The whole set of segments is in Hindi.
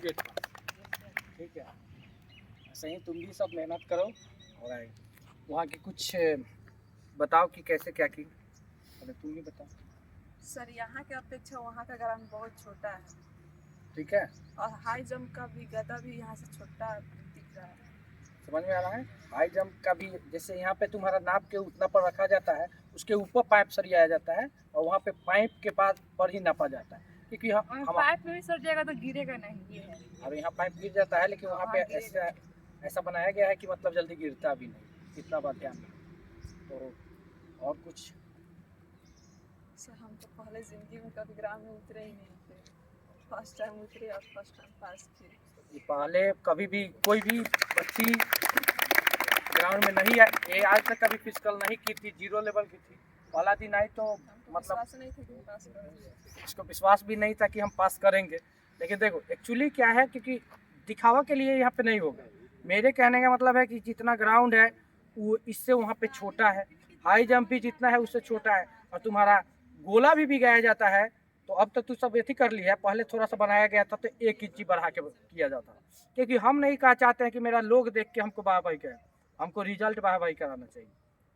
गेट पास। ठीक है, ऐसे ही तुम भी सब मेहनत करो और आए वहाँ की कुछ बताओ कि कैसे क्या की, अरे तुम भी बताओ। सर यहाँ के अपेक्षा वहाँ का ग्राउंड बहुत छोटा है। ठीक है, और हाई जंप का भी गदा भी यहाँ से छोटा दिख रहा है। समझ में आ रहा है। हाई जंप का भी जैसे यहाँ पे तुम्हारा नाप के उतना पर रखा जाता है, उसके ऊपर पाइप सरियाया जाता है और वहाँ पे पाइप के पास पर ही नापा जाता है, क्योंकि हम पाइप में भी सर जाएगा तो गिरेगा नहीं, ये है। अब यहाँ पाइप गिर जाता है, लेकिन वहाँ पे ऐसा बनाया गया है कि मतलब जल्दी गिरता भी नहीं, इतना बात ध्यान में। तो और कुछ सर हम तो पहले जिंदगी में कभी ग्राउंड में उतरे ही नहीं थे, फर्स्ट टाइम उतरे और फर्स्ट टाइम पास किए। पहले कभी भी कोई भी बच्ची ग्राउंड में नहीं आई, ये आज तक कभी फिजिकल नहीं की थी, 0 लेवल की थी। पहला दिन आई तो मतलब नहीं था कि हम पास करेंगे, इसको विश्वास भी नहीं था कि हम पास करेंगे। लेकिन देखो एक्चुअली क्या है, क्योंकि दिखावा के लिए यहाँ पे नहीं होगा। मेरे कहने का मतलब है कि जितना ग्राउंड है वो इससे वहाँ पे छोटा है, हाई जंप भी जितना है उससे छोटा है, और तुम्हारा गोला भी भिगाया जाता है। तो अब तक तो सब एथी कर लिया है, पहले थोड़ा सा बनाया गया था तो 1 इंची बढ़ा के किया जाता है, क्योंकि हम नहीं कहा चाहते हैं कि मेरा लोग देख के हमको वाहवाही करें, हमको रिजल्ट वाहवाही कराना चाहिए।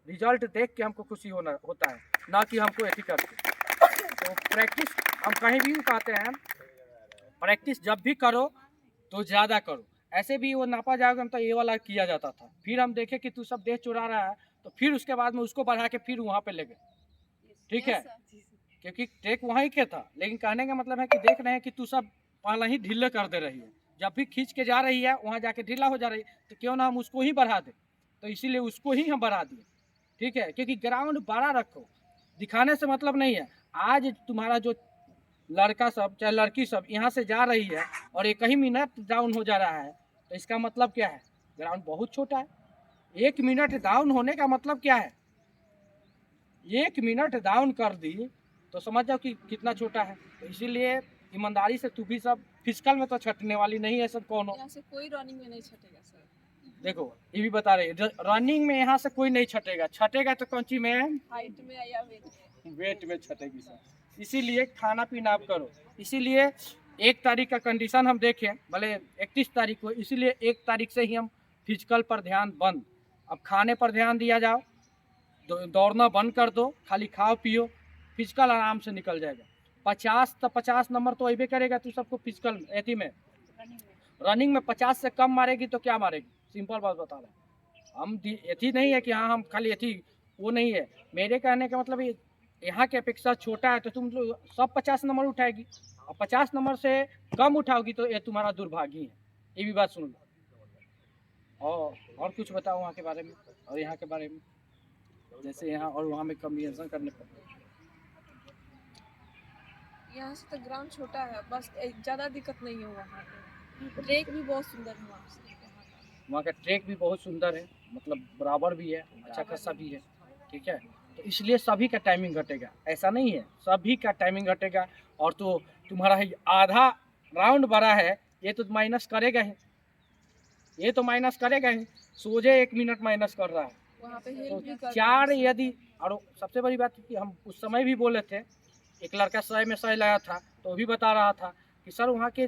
रिजल्ट देख के हमको खुशी होता है, ना कि हमको एथी करके। तो प्रैक्टिस हम कहीं भी कहते हैं, प्रैक्टिस जब भी करो तो ज़्यादा करो। ऐसे भी वो नापा जाएगा तो ये वाला किया जाता था, फिर हम देखे कि तू सब देह चुरा रहा है, तो फिर उसके बाद में उसको बढ़ा के फिर वहाँ पे ले गए। ठीक है, क्योंकि टेक वहीं के था, लेकिन कहने का मतलब है कि देख रहे हैं कि तू सब पहले ही ढीले कर दे रही है, जब भी खींच के जा रही है वहाँ जाके ढीला हो जा रही है, तो क्यों ना हम उसको ही बढ़ा दें। तो इसीलिए उसको ही हम बढ़ा दिए। ठीक है, क्योंकि ग्राउंड बड़ा रखो, दिखाने से मतलब नहीं है। आज तुम्हारा जो लड़का सब चाहे लड़की सब यहाँ से जा रही है और 1 ही मिनट डाउन हो जा रहा है, तो इसका मतलब क्या है, ग्राउंड बहुत छोटा है। 1 मिनट डाउन होने का मतलब क्या है, 1 मिनट डाउन कर दी तो समझ जाओ कि कितना छोटा है। तो इसीलिए ईमानदारी से तू भी सब फिजिकल में तो छटने वाली नहीं है सब कौन। यहाँ से कोई रनिंग में नहीं छटेगा सर। देखो ये भी बता रहे रनिंग में यहाँ से कोई नहीं छटेगा, छटेगा तो कौन सी में, हाइट में या वेट में छटेगी सर। इसीलिए खाना पीना आप करो। इसीलिए 1 तारीख का कंडीशन हम देखें, भले 31 तारीख को, इसीलिए 1 तारीख से ही हम फिजिकल पर ध्यान बंद, अब खाने पर ध्यान दिया जाओ, दौड़ना बंद कर दो, खाली खाओ पियो, फिजिकल आराम से निकल जाएगा। 50 नंबर तो अबे करेगा तू सबको फिजिकल एथी में, रनिंग में 50 से कम मारेगी तो क्या मारेगी, सिंपल बात बता रहे हैं हम। एथी नहीं है कि हाँ हम खाली एथी, वो नहीं है। मेरे कहने का मतलब यहाँ की अपेक्षा छोटा है, तो तुम सब 50 नंबर उठाएगी, और 50 नंबर से कम उठाओगी तो ये तुम्हारा दुर्भाग्य है। ये भी बात सुन लो। और कुछ बताओ वहाँ के बारे में और यहाँ के बारे में, जैसे यहाँ और वहाँ में कम्बिनेशन करने पर। यहाँ से तो ग्राउंड छोटा है, बस ज़्यादा दिक्कत नहीं है। वहाँ पे ट्रैक भी बहुत सुंदर है, वहाँ का ट्रैक भी बहुत सुंदर है, मतलब बराबर भी है, अच्छा खासा भी है। ठीक है, तो इसलिए सभी का टाइमिंग घटेगा, ऐसा नहीं है, सभी का टाइमिंग घटेगा। और तो तुम्हारा आधा राउंड बड़ा है, ये तो माइनस करेगा ही, ये तो माइनस करेगा ही, सोझे 1 मिनट माइनस कर रहा है। वहाँ पे तो 4 यदि, और सबसे बड़ी बात कि हम उस समय भी बोले थे, एक लड़का 100 में 100 लाया था, तो वो भी बता रहा था कि सर वहाँ के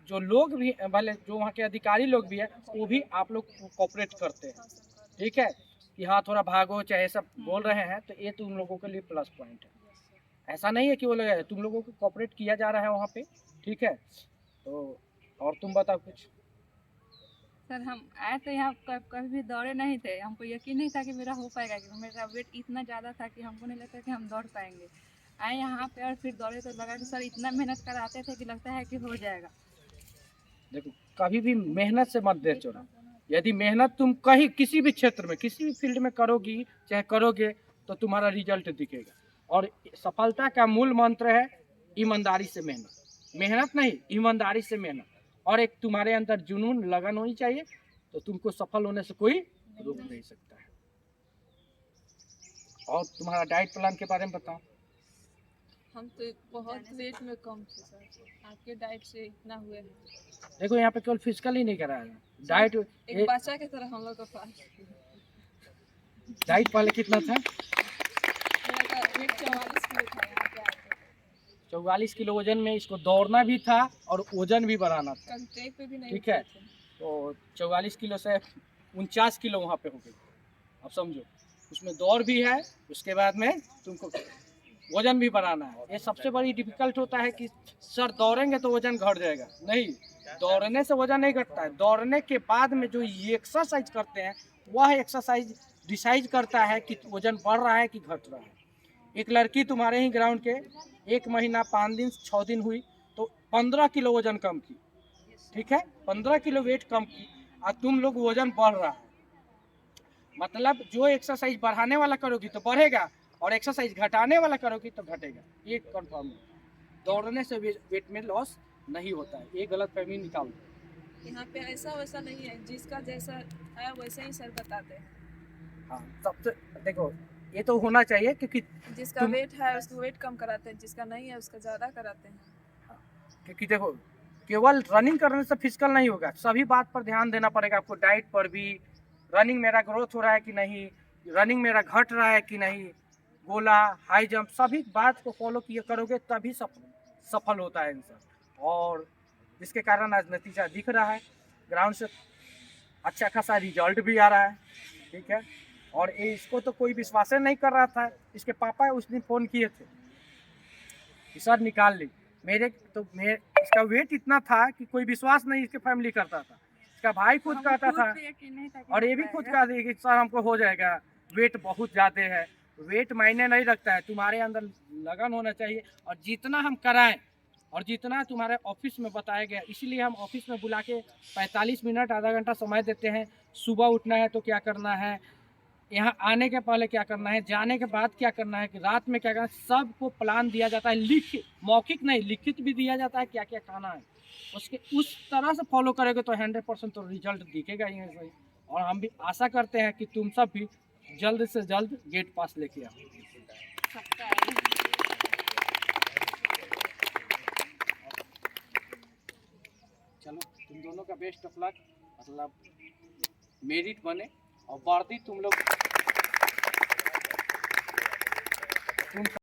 जो लोग भी भले जो वहाँ के अधिकारी लोग भी है, वो भी आप लोग कोऑपरेट करते हैं। ठीक है, कि हाँ थोड़ा भागो चाहे सब बोल रहे हैं, तो ये तुम लोगों के लिए प्लस पॉइंट है। ऐसा नहीं है कि वो लगा तुम लोगों को कोऑपरेट किया जा रहा है वहाँ पे। ठीक है, तो और तुम बताओ कुछ। सर हम आए तो यहाँ कभी भी दौड़े नहीं थे, हमको यकीन नहीं था कि मेरा हो पाएगा, क्योंकि मेरा वेट इतना ज़्यादा था कि हमको नहीं लगता कि हम दौड़ पाएंगे। आए यहाँ पे और फिर दौड़े तो लगा कि सर इतना मेहनत कराते थे कि लगता है कि हो जाएगा। देखो कभी भी मेहनत से मत देर छोड़ा। यदि मेहनत तुम कहीं किसी भी क्षेत्र में किसी भी फील्ड में करोगी चाहे करोगे, तो तुम्हारा रिजल्ट दिखेगा। और सफलता का मूल मंत्र है ईमानदारी से मेहनत, मेहनत नहीं ईमानदारी से मेहनत, और एक तुम्हारे अंदर जुनून लगन होनी चाहिए, तो तुमको सफल होने से कोई रोक नहीं सकता है। और तुम्हारा डाइट प्लान के बारे में बताओ। हम तो बहुत वेट में कम थे सर, आपके डाइट से इतना हुए हैं। देखो यहाँ पे केवल फिजिकल ही नहीं कराया, डाइट एक बच्चा की तरह हम लोग का पास। डाइट पहले कितना था? मेरा वेट 44 किलो था यहाँ पे आके। 44 किलो वजन में इसको दौड़ना भी था और वजन भी बढ़ाना था। कभी ट्रैक पे भी नहीं ठीक है। उतरे थे। तो 44 किलो से 49 किलो वहाँ पे हो गई। अब समझो, उसमें दौड़ भी है, उसके बाद में तुमको वजन भी बढ़ाना है। ये सबसे बड़ी डिफिकल्ट होता है कि सर दौड़ेंगे तो वजन घट जाएगा, नहीं, दौड़ने से वजन नहीं घटता है। दौड़ने के बाद में जो ये एक्सरसाइज करते हैं वह एक्सरसाइज डिसाइड करता है कि वजन बढ़ रहा है कि घट रहा है। एक लड़की तुम्हारे ही ग्राउंड के 1 महीना 5 दिन 6 दिन हुई तो 15 किलो वजन कम की। ठीक है, 15 किलो वेट कम की और तुम लोग वजन बढ़ रहा है। मतलब जो एक्सरसाइज बढ़ाने वाला करोगी तो बढ़ेगा और एक्सरसाइज घटाने वाला करोगी तो घटेगा। ये कंफर्म है। दौड़ने से वेट में लॉस नहीं होता है, ये गलत फहमी निकाल दो। यहाँ पे ऐसा वैसा नहीं है, जिसका जैसा है वैसे ही सर बताते हैं। हाँ, सबसे देखो ये तो होना चाहिए क्योंकि जिसका वेट है उसका वेट कम कराते हैं, जिसका नहीं है उसका ज़्यादा कराते हैं। क्योंकि देखो केवल रनिंग करने से फिजिकल नहीं होगा, सभी बात पर ध्यान देना पड़ेगा आपको। डाइट पर भी, रनिंग मेरा ग्रोथ हो रहा है कि नहीं, रनिंग मेरा घट रहा है कि नहीं, गोला हाई जंप सभी बात को फॉलो किए करोगे तभी सफल होता है इंसान। और जिसके कारण आज नतीजा दिख रहा है, ग्राउंड से अच्छा खासा रिजल्ट भी आ रहा है। ठीक है, और इसको तो कोई विश्वास नहीं कर रहा था। इसके पापा उस दिन फ़ोन किए थे कि सर निकाल ली। इसका वेट इतना था कि कोई विश्वास नहीं इसके फैमिली करता था। इसका भाई खुद कहता था और ये भी खुद कहा कि सर हमको हो जाएगा, वेट बहुत ज़्यादा है। वेट मायने नहीं रखता है, तुम्हारे अंदर लगन होना चाहिए। और जितना हम कराएं और जितना तुम्हारे ऑफिस में बताया गया, इसीलिए हम ऑफिस में बुला के 45 मिनट आधा घंटा समय देते हैं। सुबह उठना है तो क्या करना है, यहाँ आने के पहले क्या करना है, जाने के बाद क्या करना है, कि रात में क्या करना है, सबको प्लान दिया जाता है। मौखिक नहीं, लिखित भी दिया जाता है क्या क्या खाना है। उसके उस तरह से फॉलो करोगे तो 100% तो रिजल्ट दिखेगा ही सही। और हम भी आशा करते हैं कि तुम सब भी जल्द से जल्द गेट पास लेके आओ। चलो तुम दोनों का बेस्ट ऑफ लक, मतलब मेरिट बने और वर्दी तुम लोग